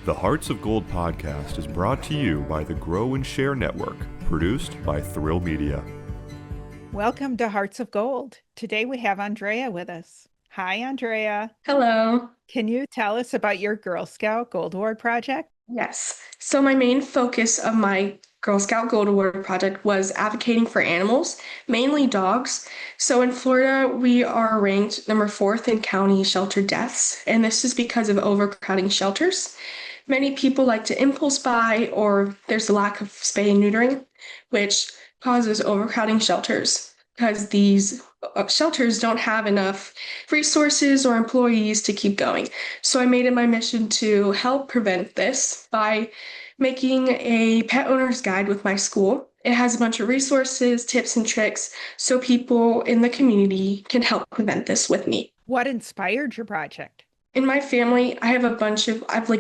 The Hearts of Gold podcast is brought to you by the Grow and Share Network, produced by Thrill Media. Welcome to Hearts of Gold. Today we have Andrea with us. Hi, Andrea. Hello. Can you tell us about your Girl Scout Gold Award project? Yes. So my main focus of my Girl Scout Gold Award project was advocating for animals, mainly dogs. So in Florida, we are ranked number 4th in county shelter deaths, and this is because of overcrowding shelters. Many people like to impulse buy, or there's a lack of spay and neutering, which causes overcrowding shelters because these shelters don't have enough resources or employees to keep going. So I made it my mission to help prevent this by making a pet owner's guide with my school. It has a bunch of resources, tips, and tricks so people in the community can help prevent this with me. What inspired your project? In my family, I've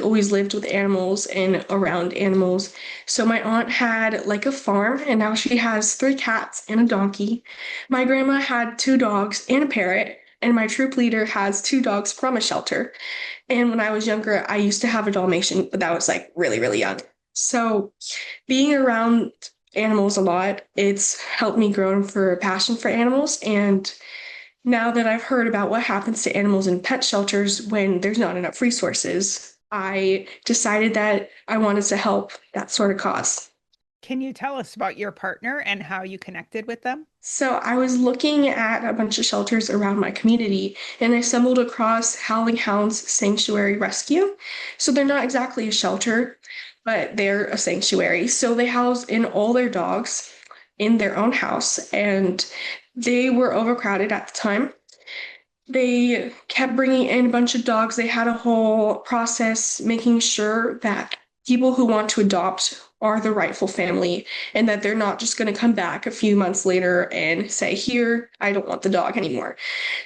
always lived with animals and around animals. So my aunt had like a farm and now she has 3 cats and a donkey. My grandma had 2 dogs and a parrot, and my troop leader has 2 dogs from a shelter. And when I was younger, I used to have a Dalmatian, but that was like really, really young. So being around animals a lot, it's helped me grow for a passion for animals. And now that I've heard about what happens to animals in pet shelters when there's not enough resources, I decided that I wanted to help that sort of cause. Can you tell us about your partner and how you connected with them? So I was looking at a bunch of shelters around my community and I stumbled across Howling Hounds Sanctuary Rescue. So they're not exactly a shelter, but they're a sanctuary. So they house in all their dogs in their own house, and they were overcrowded at the time. They kept bringing in a bunch of dogs. They had a whole process making sure that people who want to adopt are the rightful family and that they're not just going to come back a few months later and say, here, I don't want the dog anymore.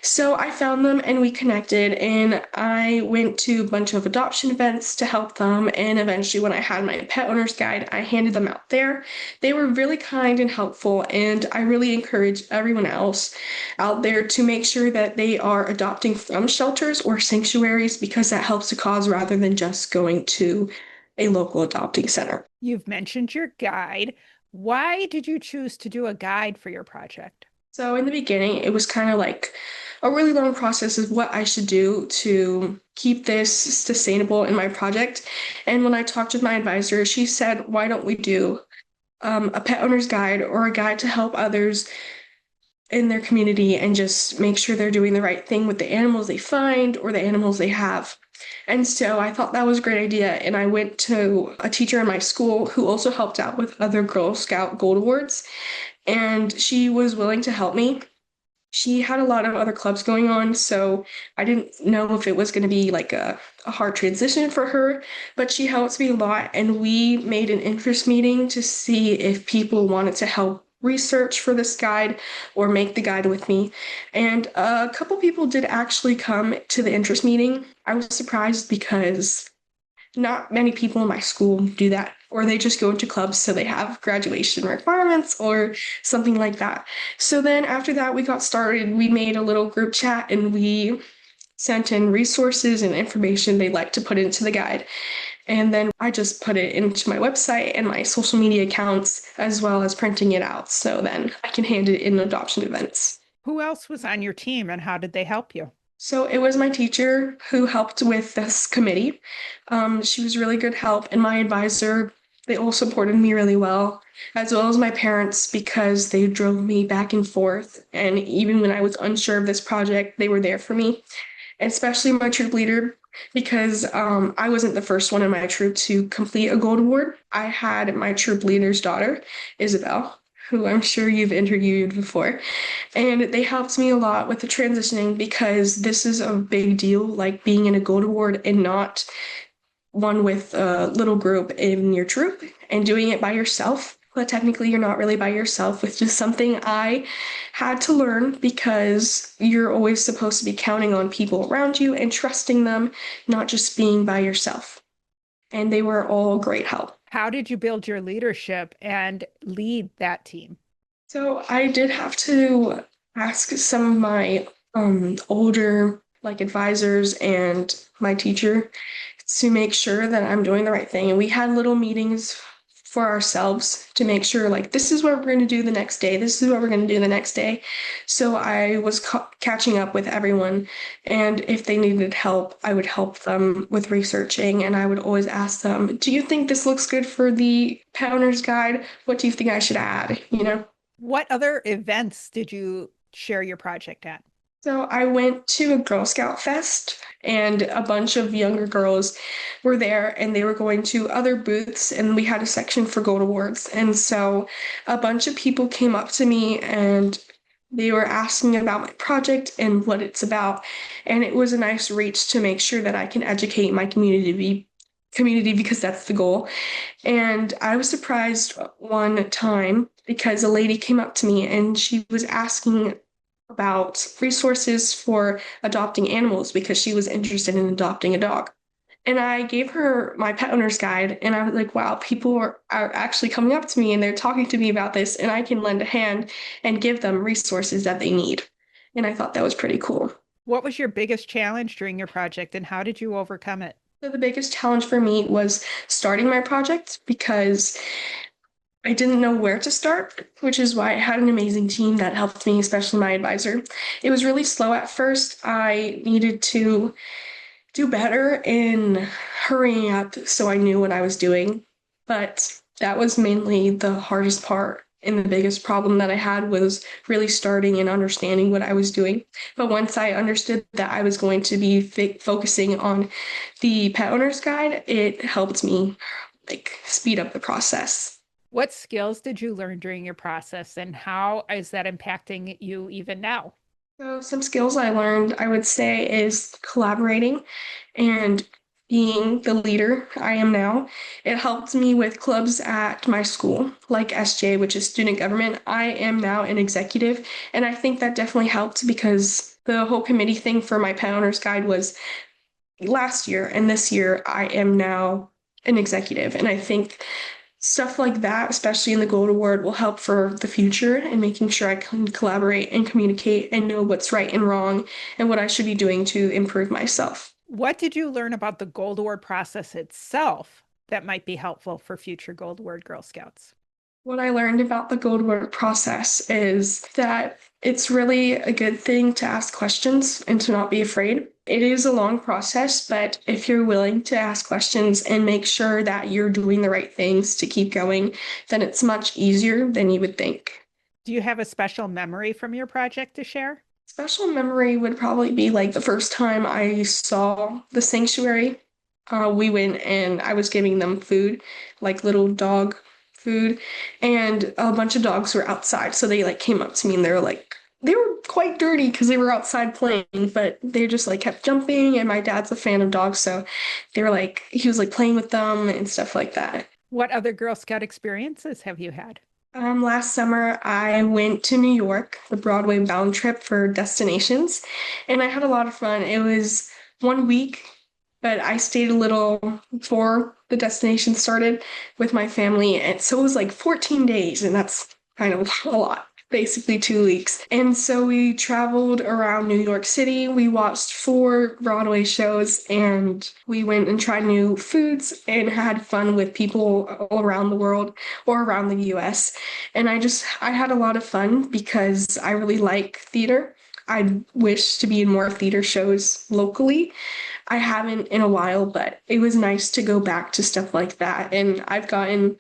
So I found them and we connected, and I went to a bunch of adoption events to help them. And eventually, when I had my pet owner's guide, I handed them out there. They were really kind and helpful, and I really encourage everyone else out there to make sure that they are adopting from shelters or sanctuaries, because that helps the cause rather than just going to a local adopting center. You've mentioned your guide. Why did you choose to do a guide for your project? So in the beginning, it was kind of like a really long process of what I should do to keep this sustainable in my project. And when I talked with my advisor, she said, why don't we do a pet owner's guide or a guide to help others in their community and just make sure they're doing the right thing with the animals they find or the animals they have. And so I thought that was a great idea. And I went to a teacher in my school who also helped out with other Girl Scout Gold Awards. And she was willing to help me. She had a lot of other clubs going on, so I didn't know if it was going to be like a hard transition for her, but she helped me a lot. And we made an interest meeting to see if people wanted to help research for this guide or make the guide with me. And a couple people did actually come to the interest meeting. I was surprised because not many people in my school do that, or they just go into clubs so they have graduation requirements or something like that. So then after that, we got started. We made a little group chat and we sent in resources and information they'd like to put into the guide. And then I just put it into my website and my social media accounts, as well as printing it out. So then I can hand it in adoption events. Who else was on your team and how did they help you? So it was my teacher who helped with this committee. She was really good help, and my advisor, they all supported me really well, as well as my parents, because they drove me back and forth. And even when I was unsure of this project, they were there for me, and especially my troop leader, because I wasn't the first one in my troop to complete a gold award. I had my troop leader's daughter, Isabel, who I'm sure you've interviewed before. And they helped me a lot with the transitioning, because this is a big deal, like being in a gold award and not one with a little group in your troop and doing it by yourself. But technically you're not really by yourself, which is something I had to learn, because you're always supposed to be counting on people around you and trusting them, not just being by yourself. And they were all great help. How did you build your leadership and lead that team? So I did have to ask some of my older advisors and my teacher to make sure that I'm doing the right thing. And we had little meetings for ourselves to make sure, like, this is what we're going to do the next day. This is what we're going to do the next day. So I was catching up with everyone. And if they needed help, I would help them with researching. And I would always ask them, do you think this looks good for the pet owner's guide? What do you think I should add? You know? What other events did you share your project at? So I went to a Girl Scout Fest, and a bunch of younger girls were there, and they were going to other booths, and we had a section for Gold Awards. And so a bunch of people came up to me and they were asking about my project and what it's about. And it was a nice reach to make sure that I can educate my community because that's the goal. And I was surprised one time because a lady came up to me and she was asking about resources for adopting animals because she was interested in adopting a dog. And I gave her my pet owner's guide, and I was like, wow, people are actually coming up to me and they're talking to me about this, and I can lend a hand and give them resources that they need. And I thought that was pretty cool. What was your biggest challenge during your project and how did you overcome it? So the biggest challenge for me was starting my project because I didn't know where to start, which is why I had an amazing team that helped me, especially my advisor. It was really slow at first. I needed to do better in hurrying up so I knew what I was doing. But that was mainly the hardest part. And the biggest problem that I had was really starting and understanding what I was doing. But once I understood that I was going to be focusing on the pet owner's guide, it helped me like speed up the process. What skills did you learn during your process and how is that impacting you even now? So some skills I learned, I would say, is collaborating and being the leader I am now. It helped me with clubs at my school, like SJ, which is student government. I am now an executive, and I think that definitely helped because the whole committee thing for my pet owner's guide was last year, and this year I am now an executive. And I think stuff like that, especially in the Gold Award, will help for the future and making sure I can collaborate and communicate and know what's right and wrong and what I should be doing to improve myself. What did you learn about the Gold Award process itself that might be helpful for future Gold Award Girl Scouts? What I learned about the Gold Award process is that it's really a good thing to ask questions and to not be afraid. It is a long process, but if you're willing to ask questions and make sure that you're doing the right things to keep going, then it's much easier than you would think. Do you have a special memory from your project to share? Special memory would probably be like the first time I saw the sanctuary. We went and I was giving them food, like little dog food, and a bunch of dogs were outside. So they like came up to me and they were quite dirty because they were outside playing, but they just like kept jumping. And my dad's a fan of dogs, so they were like, he was like playing with them and stuff like that. What other Girl Scout experiences have you had? Last summer, I went to New York, the Broadway bound trip for destinations, and I had a lot of fun. It was 1 week, but I stayed a little before the destination started with my family, and so it was like 14 days, and that's kind of a lot. Basically 2 weeks. And so we traveled around New York City. We watched 4 Broadway shows and we went and tried new foods and had fun with people all around the world or around the US. And I had a lot of fun because I really like theater. I wish to be in more theater shows locally. I haven't in a while, but it was nice to go back to stuff like that. And I've gotten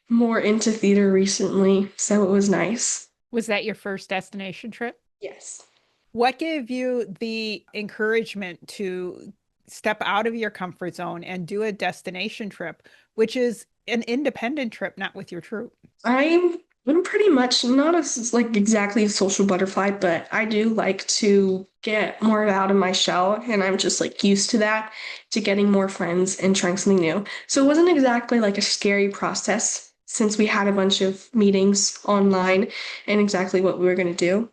more into theater recently, so it was nice. Was that your first destination trip? Yes. What gave you the encouragement to step out of your comfort zone and do a destination trip, which is an independent trip, not with your troop? I'm pretty much not like exactly a social butterfly, but I do like to get more out of my shell, and I'm just like used to that, to getting more friends and trying something new. So it wasn't exactly like a scary process since we had a bunch of meetings online and exactly what we were going to do.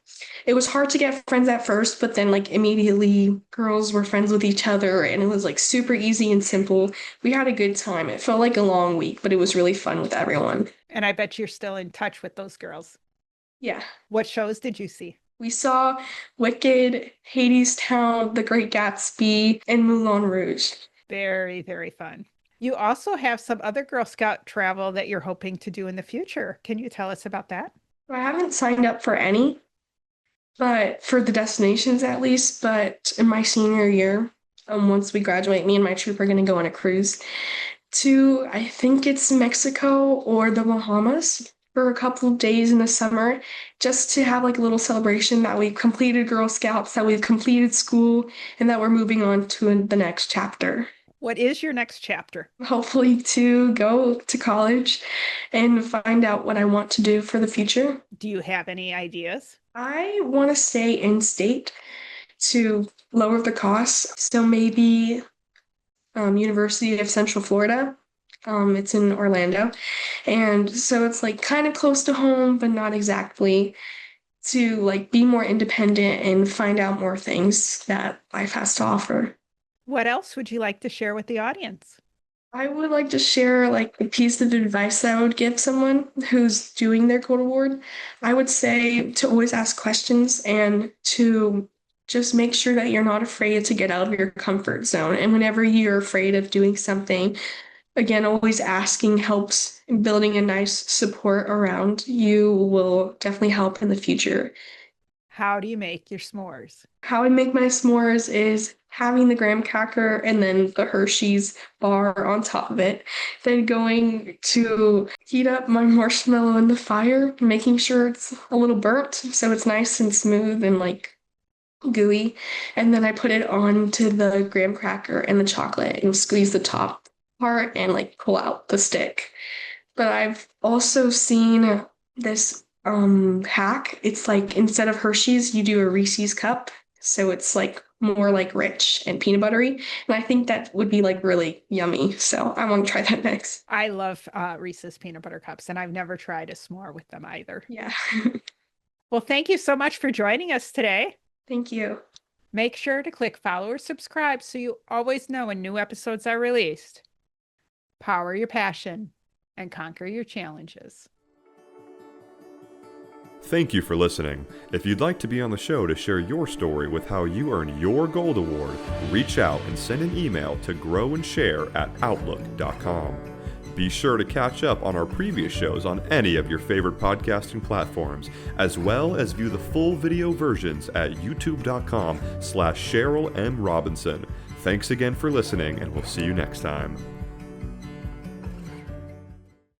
It was hard to get friends at first, but then like immediately girls were friends with each other and it was like super easy and simple. We had a good time. It felt like a long week, but it was really fun with everyone. And I bet you're still in touch with those girls. Yeah. What shows did you see? We saw Wicked, Hadestown, The Great Gatsby, and Moulin Rouge. Very, very fun. You also have some other Girl Scout travel that you're hoping to do in the future. Can you tell us about that? I haven't signed up for any, but for the destinations at least. But in my senior year, once we graduate, me and my troop are going to go on a cruise to, I think it's Mexico or the Bahamas for a couple of days in the summer, just to have like a little celebration that we've completed Girl Scouts, that we've completed school, and that we're moving on to the next chapter. What is your next chapter? Hopefully to go to college and find out what I want to do for the future. Do you have any ideas? I want to stay in state to lower the costs. So maybe University of Central Florida. It's in Orlando. And so it's like kind of close to home, but not exactly, to like be more independent and find out more things that life has to offer. What else would you like to share with the audience? I would like to share like a piece of advice that I would give someone who's doing their code award. I would say to always ask questions and to just make sure that you're not afraid to get out of your comfort zone. And whenever you're afraid of doing something, again, always asking helps. Building a nice support around you will definitely help in the future. How do you make your s'mores? How I make my s'mores is having the graham cracker and then the Hershey's bar on top of it. Then going to heat up my marshmallow in the fire, making sure it's a little burnt so it's nice and smooth and like gooey. And then I put it onto the graham cracker and the chocolate and squeeze the top part and like pull out the stick. But I've also seen this hack. It's like instead of Hershey's, you do a Reese's cup. So it's like more like rich and peanut buttery. And I think that would be like really yummy. So I want to try that next. I love Reese's peanut butter cups, and I've never tried a s'more with them either. Yeah. Well, thank you so much for joining us today. Thank you. Make sure to click follow or subscribe so you always know when new episodes are released. Power your passion and conquer your challenges. Thank you for listening. If you'd like to be on the show to share your story with how you earned your gold award, reach out and send an email to growandsshare@outlook.com. Be sure to catch up on our previous shows on any of your favorite podcasting platforms, as well as view the full video versions at youtube.com/Cheryl M. Robinson. Thanks again for listening, and we'll see you next time.